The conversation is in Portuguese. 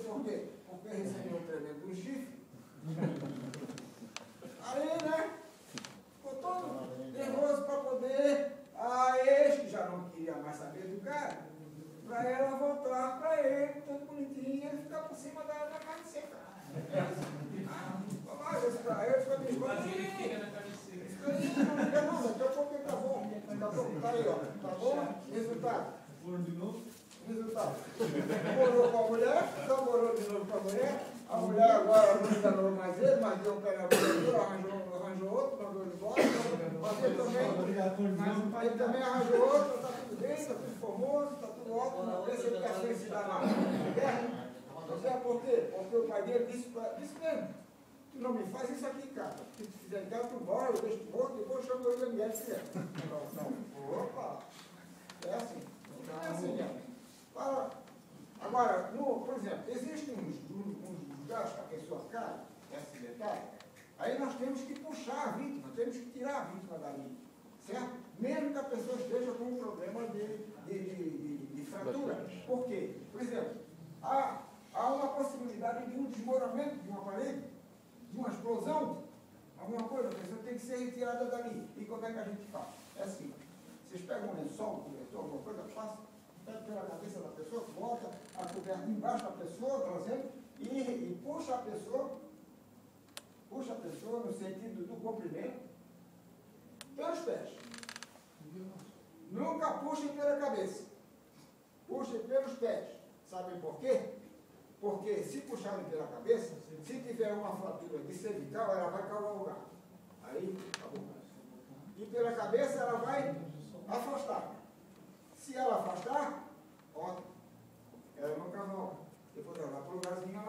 por quê? Porque recebeu um tremendo chifre. Aí, né? Ficou todo nervoso para poder. A ex, que já não queria mais saber do cara, para ela voltar para ele, todo bonitinho, e ele ficar por cima da carne seca. Mas esse para ele, foi me Mas ele fica na carne seca. não, daqui a pouco ele tá bom. Tá aí, ó. Tá bom? Resultado. Resultado. Morou com a mulher, então morou de novo com a mulher. A mulher agora não enganou mais ele, mas deu um pé na boca, arranjou outro, mandou ele embora. Mas ele também arranjou outro, está tudo bem, está tudo formoso, está tudo ótimo. Não tem se quer felicidade na guerra. Não sei por quê? Porque o pai dele disse mesmo: tu não me faz isso aqui, cara. Se tu fizer então, tu bora, eu deixo tu morto, depois eu chamo ele da mulher se quiser. Não. Opa! É assim. Não é assim, né? Agora, por exemplo, existem uns lugares que a pessoa cai, esse detalhe, aí nós temos que puxar a vítima, temos que tirar a vítima dali, certo? Mesmo que a pessoa esteja com um problema de fratura. Por quê? Por exemplo, há uma possibilidade de um desmoronamento de uma parede, de uma explosão, alguma coisa, a pessoa tem que ser retirada dali. E como é que a gente faz? É assim, vocês pegam um lençol, um cobertor, alguma coisa, passa pela cabeça da pessoa, bota a coberta embaixo da pessoa, trazendo, e puxa a pessoa no sentido do comprimento, pelos pés. Nunca puxem pela cabeça. Puxem pelos pés. Sabem por quê? Porque se puxarem pela cabeça, se tiver uma fratura de cervical, ela vai cavar o lugar. Aí, acabou. E pela cabeça ela vai afastar. Se ela afastar, ótimo. Ela não cavou. Depois ela vai para o lugarzinho, ela